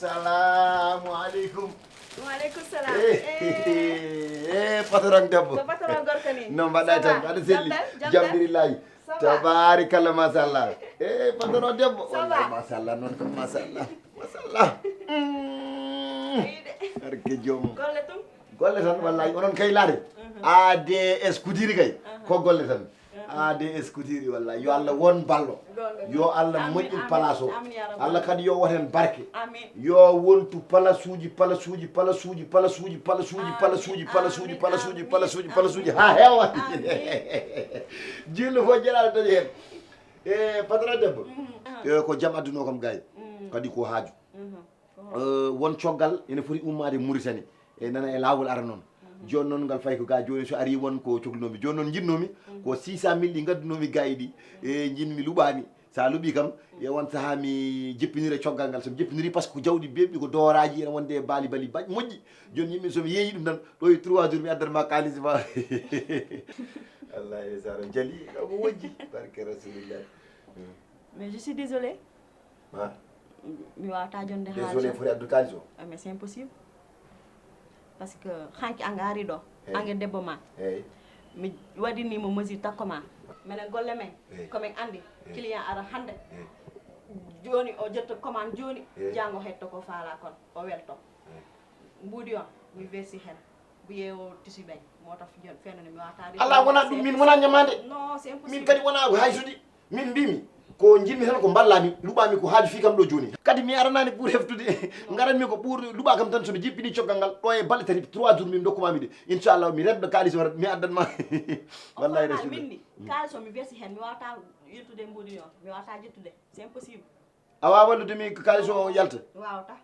Assalamu alaikum. Waalaikum salam. Patron debbo. Ko patron gorko ni. No mbaɗa tan aɗa selli. Jamdirillahi. Tabarakallah masallah. Patron debbo. Wallahi masallah non ko masallah. Masallah. Arke jom. Golle tum. Golle tan wallahi onon kay laare. ADS kudiri kay ko golle tan. ADS kudiri wallahi yo Allah won ballo. Yo Allah moƴƴin place o. Allah kadi yo woten barke. Yo wontu palasuji ha hewa. Jillu fo jelal tan hen. Patron debbo. Ko jam adduno kam gay. Kadi ko haaju. Won coggal ene foti ummade Mauritanie nana e lawol ara noon joni noon ngal fayi ko ga joni so ari won ko cohlunomi joni noon jinnomi ko 600 000 ɗi gaddunomi gayi ɗi jinmi luɓami sa luuɓi kam e won saaha mi jeppinira coggal ngal somi jeppiniri par ce que ko jawɗi bebɗi ko dooraji ene wonde baali baƴ moƴƴi joni yimɓe somi yeeyi ɗum tan ɗo e 3 jours mi addanma kalis ma Allah e sara jali ko wojji barke rasulillah. Mais je suis désolée. Mi wawata jonde ha. Désolé foti addu kalis o. Mais c'est impossible. Parce que hanki anga ari ɗo ange debbo ma mi waɗinimo mesure takko ma minen golle men komin andi client ara hande joni o jetto commande joni jango hetto ko faala kon o welto mbuudi on mi versi hen biye o tisi ɓay motax jon fenane mi wawata ala wona ɗum min wona ñamade non c'est impossible min kadi wona haysudi min mbimi ko jinmi tan ko ballami luɓami ko haaju fi kam ɗo joni kadi mi aranani pour heftude garanmi ko pour luɓa kam tan somi jippini coggal ngal ɗo e balɗe tati 3 jours min dokkumami de inchallah mi redɗo kalis o mi addanma wallahi minni kalis o mi versi hen mi wawata yettude mbuɗi o mi wawata jettude c'est impossible a wawa walludemi ko kalis o yalta wawata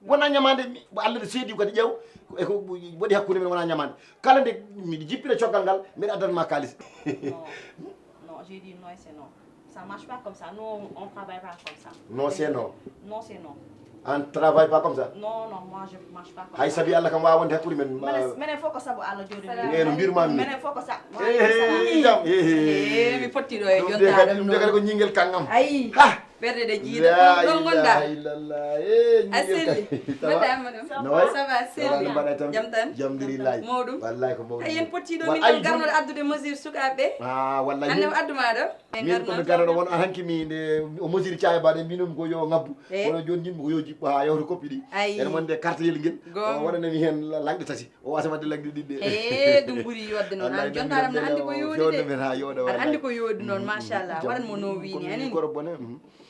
wona ñamade Allah de seedi kadi ƴeew eko waɗi hakkude men wona ñamade kala nde miɗa jippina coggal ngal mbiɗa addanma kalis non j'ai dit non c'est non. Ça marche pas comme ça. Nous, on travaille pas comme ça. Non, c'est non. Non, c'est non. On travaille pas comme ça. Non, moi je marche pas comme ça. Hay sabi Allah kam wawonde hakkude men. Menen fof ko sabu Allah jodi. No mbirmami. Menen fof ko sa. Mi pottiɗo e jontaɗo ɗum de kadi ko ñingel kangam. Ayi. Ha. Ɓerde de jiiɗe ɗon gonɗa. A selli. Madame ça va selli. Jam tan. Jamdirillahi. Mawɗum. Wallahi ko mawɗum. Hen pottiɗo min ɗon garnoɗo addude mesure sukaɓe. Wallahi. Hande o adduma ɗo. Min komi garnoɗo won hanki mi nde o mesure caye baɗe mbinomi ko yo ngabbu kono joni jinmi ko yo jippo ha yawta koppi ɗi ene wonde carte yel ngel o waɗanami hen lanɗe tati o wasa wadde lanɗe ɗiɗɗe ɗum ɓuuri yodde noon an jontaɗam no andi ko yoodi de aɗa andi ko yoodi noon machallah waɗanmo no wini anini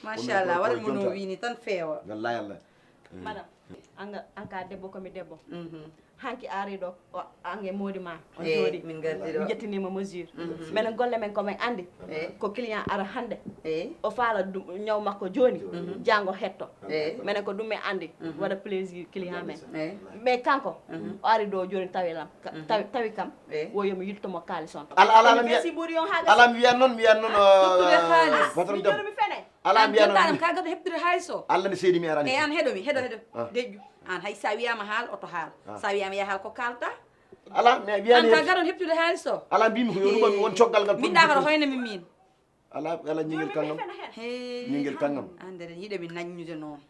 machallah waɗanmo no wini tan feewa wallahi Allah. Madame anka debbo komi debbo hanki ari ɗo ange moodi ma o jooɗi min gardi ɗo mi jettinima mesure minen golle men komin andi ko client ara hande o faala ñaw makko joni jango hetto minen ko ɗum min andi waɗa plaisir client men mais kanko o ari ɗo joni tawi kam wo yomi yiltomo kalis on ala merci ɓuuri on haga ala mi wiyan noon tottude haalis patron mi joni mi fene ala mi wiyan jontaɗam ka gato heɓtude haalis o Allah ne seedi mi arani e an heɗomi heɗo deƴƴu an hay sa wiyama haal oto haal sa wiyama ya haal ko kalta ala mi wiyani an ka garon heɓtude haalis o ala mbimi ko yo ɗuɓami won coggal ngal minɗa koto hoynami min ala ñingel kangam ñingel kangam andere yiɗomi naññude noon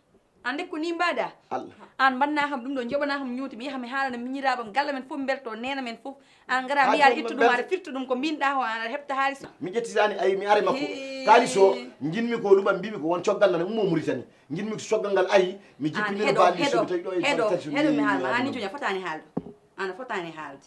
ande ko ni mbaɗa Allah an mbanna kam ɗum ɗo joɓana kam ñuuti mi yaha mi haalana miñiraɓam galle men fof belto nena men fof an gara mi yaade ittu ɗum aɗa firta ɗum ko mbinɗa ko an aɗa heɓta haalis mi ƴettitani ayi mi ari makko kalis o jinmi ko luɓam mbimi ko won coggal nane ummo Mauritanie jinmi ko coggal ngal ayi mi jippinira baali somi tawi ɗo heɗo mi haalma an ni joni a fotani haalde an a fotani haalde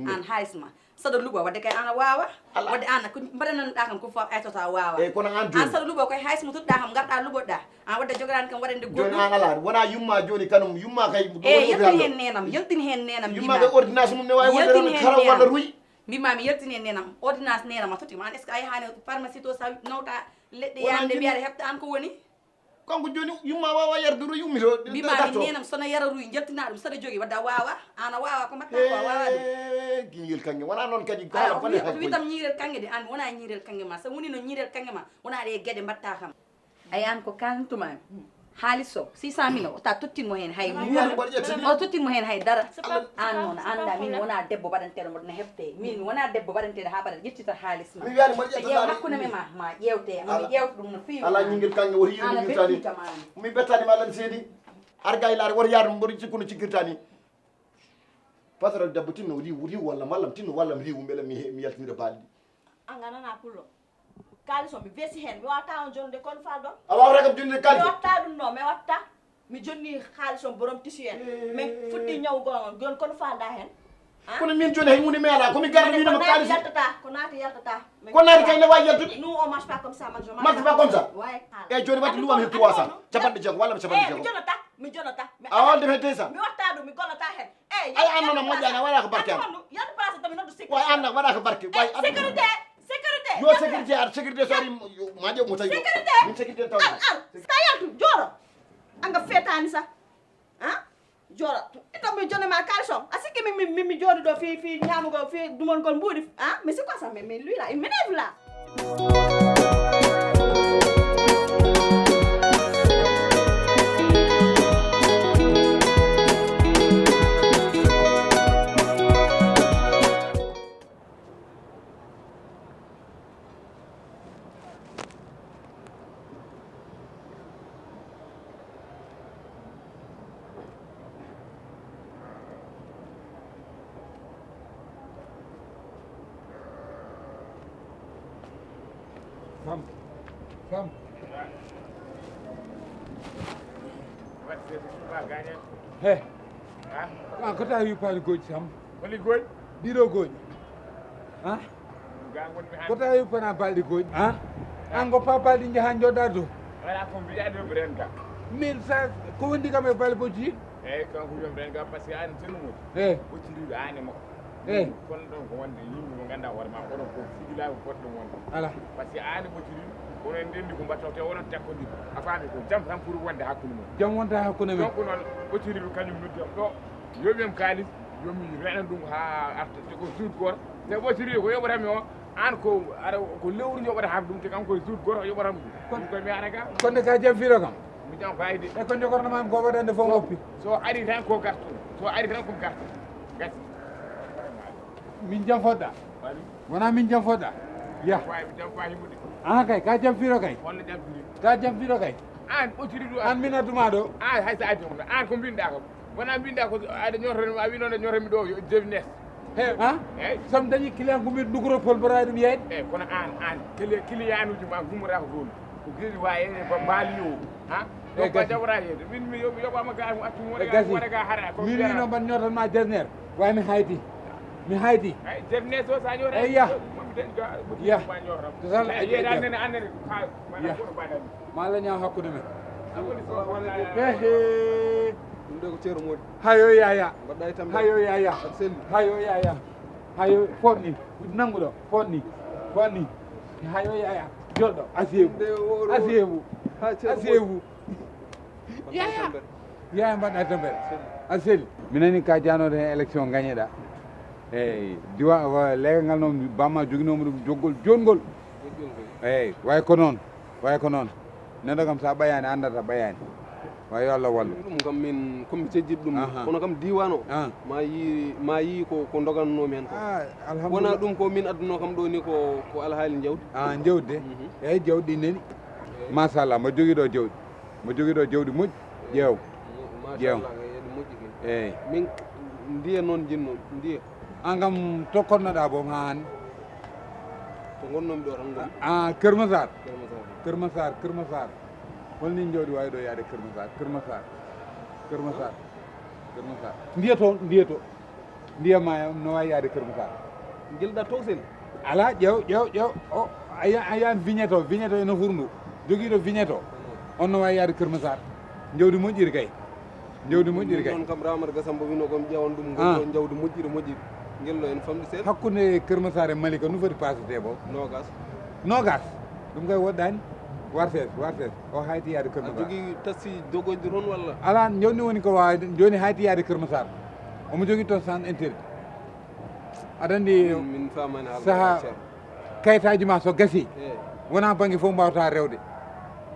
an haalis ma saɗa luɓa wadde kay an a wawa wadde an ko mbaɗananoɗa kam ko fof aytota wawa kono an an saɗa luɓa koye haalis mo tuɗɗa kam garɗa luɓoɗɗa an wadde jogorani kam waɗande goɗɗum joni an ala wona yumma joni kanum yumma kay yaltin hen nenam yaltin hen nenam yumma kay ordonnance mum ne wawi wonde karaw walla ruy mbimami yaltini hen nenam ordonnance nenam a tottima an est ce que a yahani pharmacie to sa nawta leɗɗe yande mbiyade heɓta an ko woni kanko joni yumma wawa yarde ruy ummi to mbimami nenam sono yara ruy jaltina ɗum saɗa jogui wadda wawa ana wawa ko mbatta ko wawa ɗum guiñel kangue wona noon kadi witam ñirel kangue de an wona ñirel kangue ma so woni no ñirel kangue ma wona ɗe gueɗe mbatta kam ay an ko kaltumami haalis o 600 000 o ta tottinmo hen hay o tottinmo hen hay dara an noon anda min wona debbo baɗanteɗo mboɗona heɓte min wona debbo baɗanteɗo ha baɗa ƴettita haalis ma ƴeew hakkude me ma ƴewte ami ƴewta ɗum no fewi ala ñinguel kangue woto yiiɗi mi bettani ma Allah ne seedi argay laare wor yaar mbori ci kunu ci girtani patron debbo tinno riw walla mallam tinno wallam riw mbele mi yaltira baldi anga nana pullo kaliso mi vesi hen mi wata on jonde kon fal don a wawata kam jonnde kaldi mi watta dum no mi watta mi jonni xaalisom borom tissu en mais fuddi ñaw gon kon falda hen kono min joni hay hunde mi ala komi garda mi no kalis ko naati yaltata ko naati kay ne wawi yaltude nous on marche pas comme ça man je marche pas comme ça ouais e joni watti luwam he 300 capanɗe jeego walla capanɗe jeego mi jonata a walde he 200 mi watta dum mi gonata hen ay annono moƴƴani waɗa ko barke an yalla place tammi noddu sécurité way anna waɗa ko barke way sécurité yo sécurité ar sécurité so ari ma ƴew mo tawi min sécurité taw sa yaltu joro anga fetani sa joro ito mi jone ma calson asiki mi jodi do fi ñamugo fi dumon gol mbudi mais c'est quoi ça mais lui là il m'énerve là Sam. Hey. Ko ta wi paali goji Sam. Wali goji? Ɗiɗo goji. Ko ta wi pana balɗi goji. An go pa balɗi jaha joɗɗa dow. Wala ko mbiɗa ɗo ɓren ka. Min sa ko wondi kam e balɗi boji. Eyyi kanko wiyon ɓren ka par ce que an tenumuɗo. Ɓocciriɗo ane makko. Kono ɗon ko wonde yimɓe mo ganduɗa hoore ma oɗon ko sigilaɓe poɗɗo wonde. Ala. Par ce que ane ɓocciriɗo onon ndendi ko mbattaw te onon takkodiri a faami ko jam tan pour wonde hakkude mon jam wonta hakkude men donc noon ɓocciriɓe kañum noddiyam ɗo yoɓiyam kaalis yomi renan ɗum ha arta ko suud goto te ɓocciriɓe ko yoɓatami o an ko aɗa ko lewru yoɓata haak ɗum te kanko suud goto o yoɓatami ɗum koye mi ara ga konde ka jam fiiro kam mi jam fayide e ko jogornoma ko waɗande fof oppi so ari tan ko gartu so ari tan ko gartu gasi min jam foɗɗa wona min jam foɗɗa ya fayi mi jam fayimude kay ka jam fiiro kay walla jam firi ka jam fiiro kay an ɓocciriɗo an minatuma ɗo an hay sa addi on an ko mbinɗa kam wona mbinɗa ko aɗa ñotomi a wi noon ñotomi ɗo jevnes he sam dañi client ko mbir dugro pol mbaɗa ɗum yeyde eyyi kono an client uji ma gummata ko toon ko gueɗi wawi ko mbaali yo ɗo ba jawra yeyde min mi yoɓama ga mo accu waɗa ga hara min wino mban ñotanma derniére way mi hayti mi haydi jevnes o sa ñoota eyya ya yeeɗa nene annene mala ñaw hakkude men ɗum ɗo ko ceero moɗi hayo yaya mbaɗɗa e tambe hayo yaya aɗa selli hayo yaya hayo foɗni nanguɗo foɗni hayo yaya jolɗo asewu yaya mbaɗɗa tambere a selli minani ka janode hen élection gagneɗa eyyi diwa leegal ngal noon bamma joguinomo ɗum joggol jongol eyyi way ko noon neɗɗo kam sa ɓayani andata ɓayani way yo Allah wallu ɗum kam min komi cejjiɗ ɗum kono kam diwan o ma yi ko dogannomi hen ko wona ɗum ko min adduno kam ɗo ni ko alhaali jawdi jawdi de eyyi jawdi nani machallah mo jogui ɗo jawdi moƴƴi ƴeew eyyi min ndiya noon jinno ndiya an kam tokkonnoɗa boom ha hande to gonnomi ɗo tan Keur Massar holni jawdi wawi ɗo yaade Keur Massar ndiyama no wawi yaade Keur Massar guelɗa to sen ala ƴeew o a yan vignette eno furndu joguiɗo vignette on no wawi yaade Keur Massar jawdi moƴƴiri kay ɗon kam Ramata Gassamba wino kom ƴewan ɗum gonɗo jawdi moƴƴiri gello en famɗi seeɗa hakkude Keur Massar e Malika no foti passete bo nogas ɗum kay woɗɗani wartes o hayti yaade Keur Massar jogui tassi dogoji toon walla ala joni woni ko wawi joni hayti yaade Keur Massar omo jogui toon centre interdit aɗa andi min famani saaha kayitaji ma so gasi wona banggue fof mbawata rewde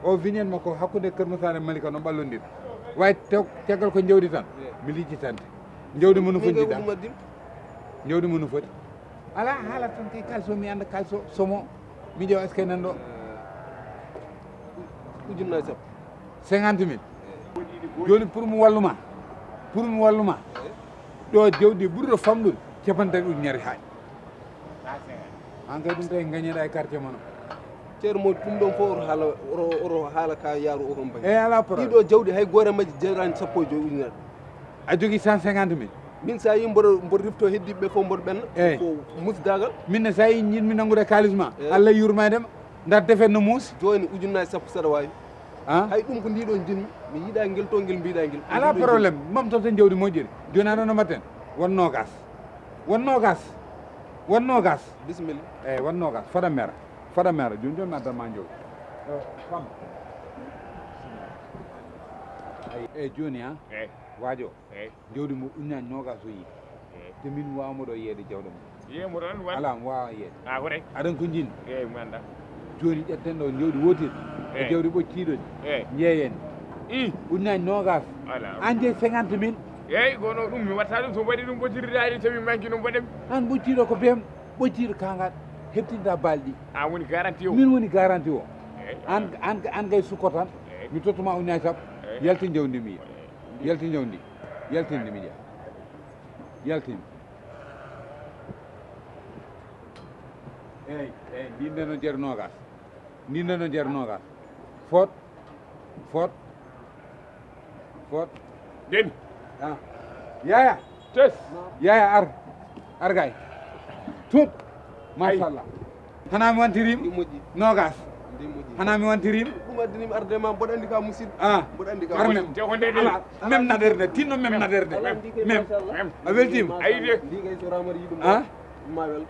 o vignette makko hakkude Keur Massar e Malika no ɓallodira way caggal ko jawdi tan mi lijjitante jawdi mo no foti jawdi mo no foti ala haala tan kay kalso mi anda kalso somo mi ƴeewa est ce que nan ɗo ujunnaji sappo 50 000 joni pour mu walluma ɗo jawdi ɓurɗo famɗude capantati ujunere haaji an kay ɗum tawi gagneɗa e quartier mono ceerno mo ɗum ɗon fof oro haala ka yaaru o kon bagi ala problème ɗiɗo jawdi hay goore majji jarani 15 ujunere a jogui 150 000 min sa yi mboɗo rifto heddiɓe fof mboɗo ɓenna ko musdagal minne sa yi jiɗmi nanngude kalis ma Allah yurmadema dar defen no muusi joni ujunnaji sappo saɗa wawi hay ɗum ko ndiɗon jinmi mi yiiɗa guel to guel mbiɗa guel ala probléme mam tan jawdi moƴƴiri joni aɗa no mbatten won nogas bisimilla eyyi won nogas fada mera joni mi addanma jawdi fam eyyi joni waajo jawdi mo uññani nogas o yii te min wawmoɗo yeede jawɗe mo yemo ɗon ala mi wawa yeede ko rek aɗan ko jinni eyyi mi anda joni ƴetten ɗo jawdi wotir e jawdi ɓocciɗoni jeeyen uññani nogas an jeeyi 50 000 eyyi gono ɗum mi watta ɗum so waɗi ɗum ɓoccirdani somi manque ɗum mbaɗemi an ɓocciɗo ko bem ɓocciɗo kangat heɓtinta balɗi an woni garantie o min woni garantie o an gay sukko tan mi tottuma uññani sappo yaltin jawdi mi yiya yaltinde mi ƴeewa yaltinde eyyi ndinde no jeer nogas fot deni yaya tes yaya ar gay tut machallah hana mi wantirim moƴƴi nogas ndi moƴƴi hana mi wantirim ɗum addinimi arde ma mboɗo andi ka musidɗo mboɗo andi ka même naderde tinno même naderde même a weltima ayi de ndi kay so ramari yiɗum ma wel